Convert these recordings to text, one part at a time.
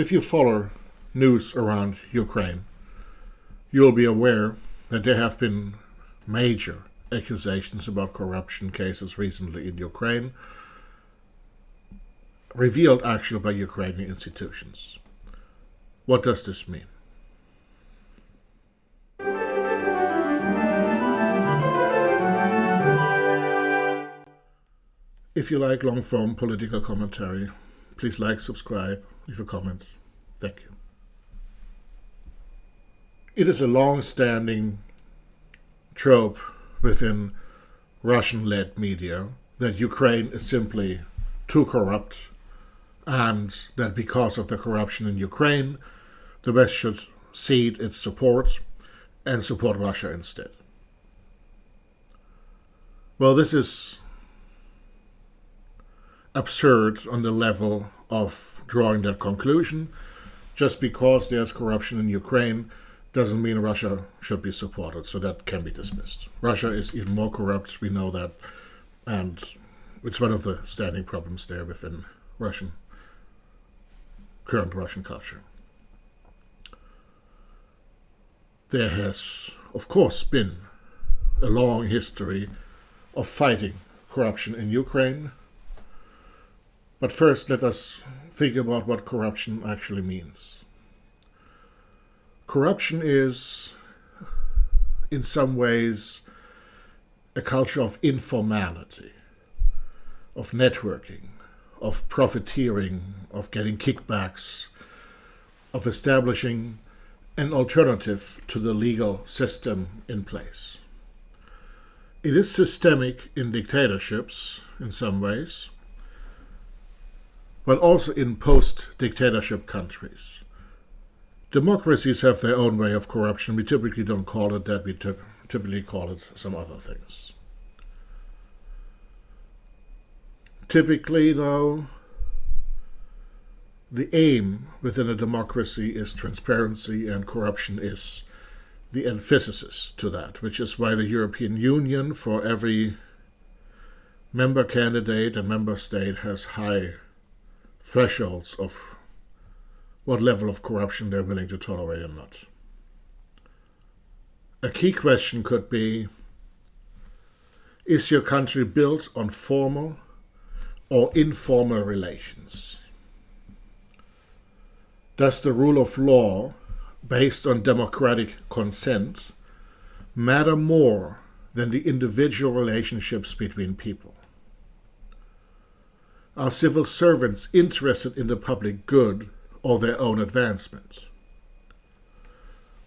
If you follow news around Ukraine, you'll be aware that there have been major accusations about corruption cases recently in Ukraine, revealed actually by Ukrainian institutions. What does this mean? If you like long-form political commentary, please like, subscribe, leave a comment. Thank you. It is a long-standing trope within Russian-led media that Ukraine is simply too corrupt, and that because of the corruption in Ukraine, the West should cede its support and support Russia instead. Well, this is absurd on the level of drawing that conclusion. Just because there's corruption in Ukraine doesn't mean Russia should be supported, so that can be dismissed. Russia is even more corrupt, we know that, and it's one of the standing problems there within current Russian culture. There has, of course, been a long history of fighting corruption in Ukraine. But first, let us think about what corruption actually means. Corruption is, in some ways, a culture of informality, of networking, of profiteering, of getting kickbacks, of establishing an alternative to the legal system in place. It is systemic in dictatorships, in some ways, but also in post-dictatorship countries. Democracies have their own way of corruption. We typically don't call it that, we typically call it some other things. Typically, though, the aim within a democracy is transparency, and corruption is the antithesis to that, which is why the European Union, for every member candidate and member state, has high thresholds of what level of corruption they're willing to tolerate or not. A key question could be, is your country built on formal or informal relations? Does the rule of law, based on democratic consent, matter more than the individual relationships between people? Are civil servants interested in the public good or their own advancement?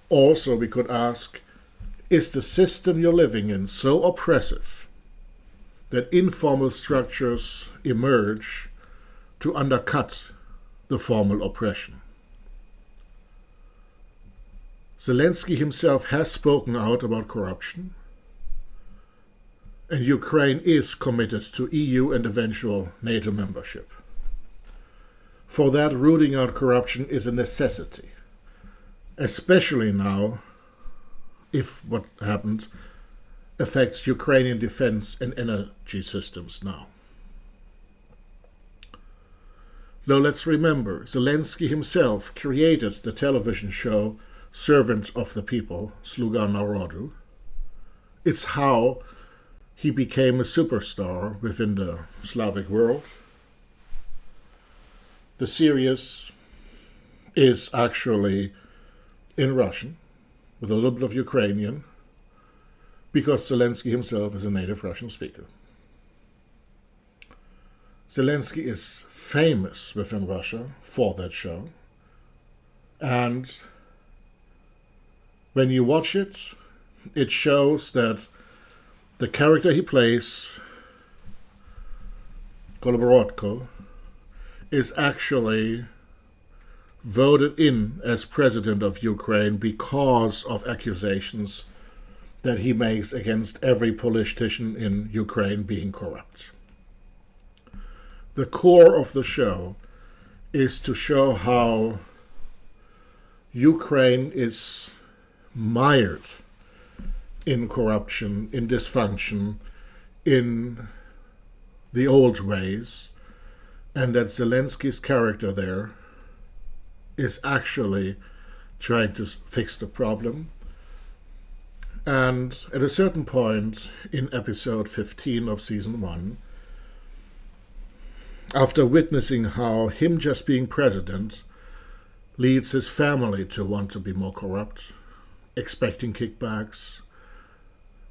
Also, we could ask, is the system you're living in so oppressive that informal structures emerge to undercut the formal oppression? Zelensky himself has spoken out about corruption, and Ukraine is committed to EU and eventual NATO membership. For that, rooting out corruption is a necessity, especially now if what happened affects Ukrainian defense and energy systems now. Now let's remember, Zelensky himself created the television show Servant of the People, Sluga Narodu. It's how he became a superstar within the Slavic world. The series is actually in Russian, with a little bit of Ukrainian, because Zelensky himself is a native Russian speaker. Zelensky is famous within Russia for that show, and when you watch it, it shows that the character he plays, Goloborodko, is actually voted in as president of Ukraine because of accusations that he makes against every politician in Ukraine being corrupt. The core of the show is to show how Ukraine is mired in corruption, in dysfunction, in the old ways, and that Zelensky's character there is actually trying to fix the problem. And at a certain point in episode 15 of season 1, after witnessing how him just being president leads his family to want to be more corrupt, expecting kickbacks,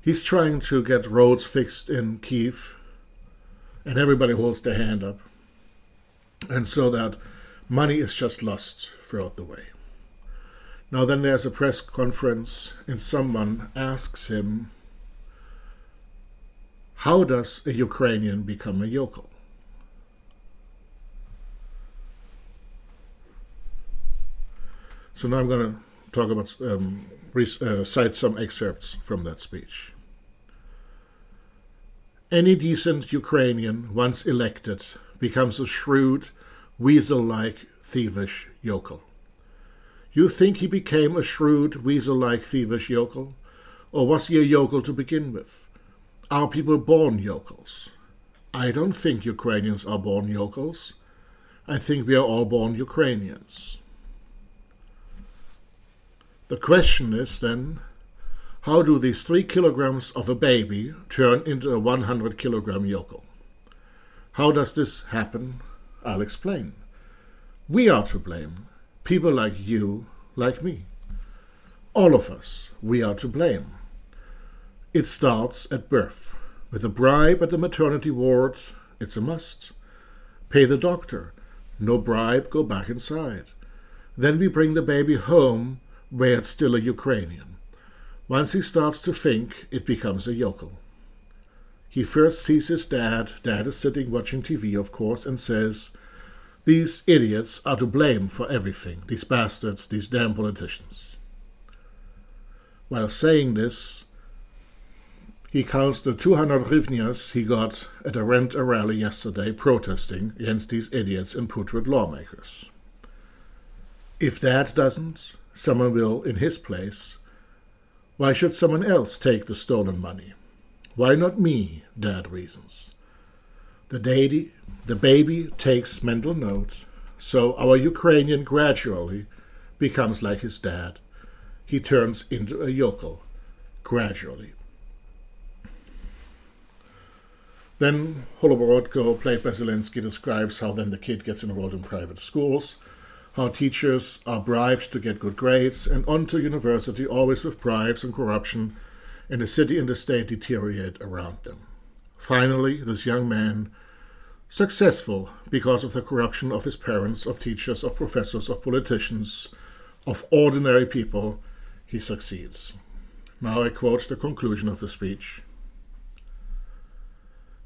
he's trying to get roads fixed in Kyiv, and everybody holds their hand up, and so that money is just lost throughout the way. Now then there's a press conference and someone asks him, how does a Ukrainian become a yokel? So now I'm going to talk about, cite some excerpts from that speech. Any decent Ukrainian, once elected, becomes a shrewd, weasel-like, thievish yokel. You think he became a shrewd, weasel-like, thievish yokel? Or was he a yokel to begin with? Are people born yokels? I don't think Ukrainians are born yokels. I think we are all born Ukrainians. The question is then, how do these 3 kilograms of a baby turn into a 100-kilogram yokel? How does this happen? I'll explain. We are to blame. People like you, like me. All of us, we are to blame. It starts at birth. With a bribe at the maternity ward, it's a must. Pay the doctor. No bribe, go back inside. Then we bring the baby home, where it's still a Ukrainian. Once he starts to think, it becomes a yokel. He first sees his dad. Dad is sitting watching TV, of course, and says, these idiots are to blame for everything, these bastards, these damn politicians. While saying this, he counts the 200 hryvnias he got at a rally yesterday protesting against these idiots and putrid lawmakers. If that doesn't, someone will in his place. Why should someone else take the stolen money? Why not me, Dad reasons. The baby takes mental note, so our Ukrainian gradually becomes like his dad. He turns into a yokel, gradually. Then Goloborodko, played by Zelensky, describes how then the kid gets enrolled in private schools, how teachers are bribed to get good grades, and on to university, always with bribes and corruption, and the city and the state deteriorate around them. Finally, this young man, successful because of the corruption of his parents, of teachers, of professors, of politicians, of ordinary people, he succeeds. Now I quote the conclusion of the speech.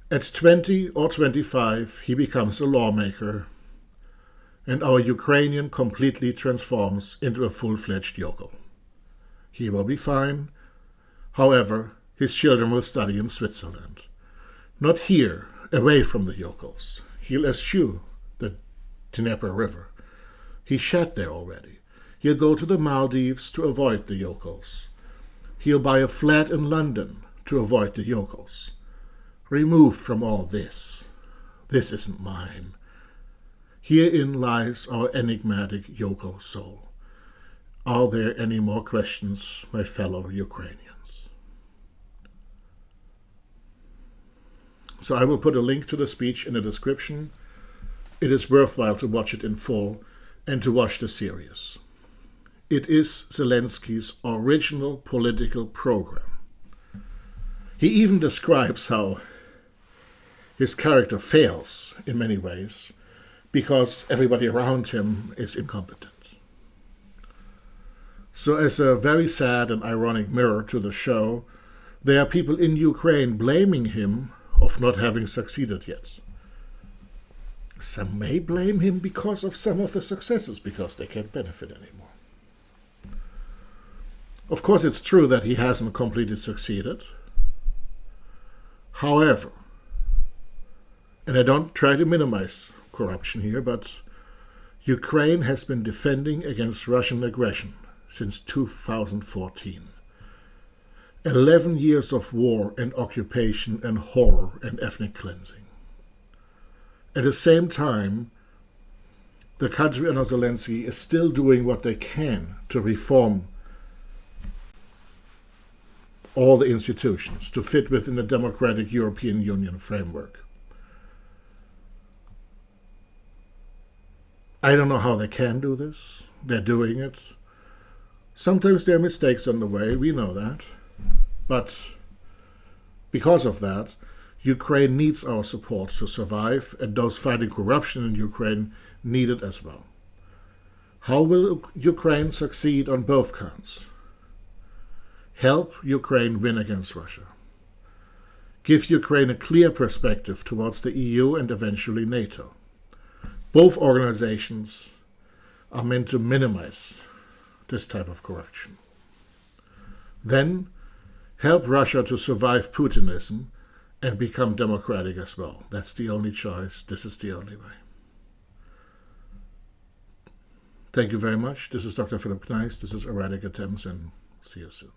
At 20 or 25, he becomes a lawmaker, and our Ukrainian completely transforms into a full-fledged yokel. He will be fine. However, his children will study in Switzerland. Not here, away from the yokels. He'll eschew the Dnieper River. He shed there already. He'll go to the Maldives to avoid the yokels. He'll buy a flat in London to avoid the yokels. Removed from all this. This isn't mine. Herein lies our enigmatic yokel soul. Are there any more questions, my fellow Ukrainians? So I will put a link to the speech in the description. It is worthwhile to watch it in full and to watch the series. It is Zelensky's original political program. He even describes how his character fails in many ways because everybody around him is incompetent. So as a very sad and ironic mirror to the show, there are people in Ukraine blaming him of not having succeeded yet. Some may blame him because of some of the successes, because they can't benefit anymore. Of course, it's true that he hasn't completely succeeded. However, and I don't try to minimize corruption here, but Ukraine has been defending against Russian aggression since 2014. 11 years of war and occupation and horror and ethnic cleansing. At the same time, the country under Zelensky is still doing what they can to reform all the institutions to fit within the democratic European Union framework. I don't know how they can do this. They're doing it. Sometimes there are mistakes on the way, we know that. But because of that, Ukraine needs our support to survive, and those fighting corruption in Ukraine need it as well. How will Ukraine succeed on both counts? Help Ukraine win against Russia. Give Ukraine a clear perspective towards the EU and eventually NATO. Both organizations are meant to minimize this type of corruption. Then, help Russia to survive Putinism and become democratic as well. That's the only choice. This is the only way. Thank you very much. This is Dr. Philip Kneis. This is Erratic Attempts, and see you soon.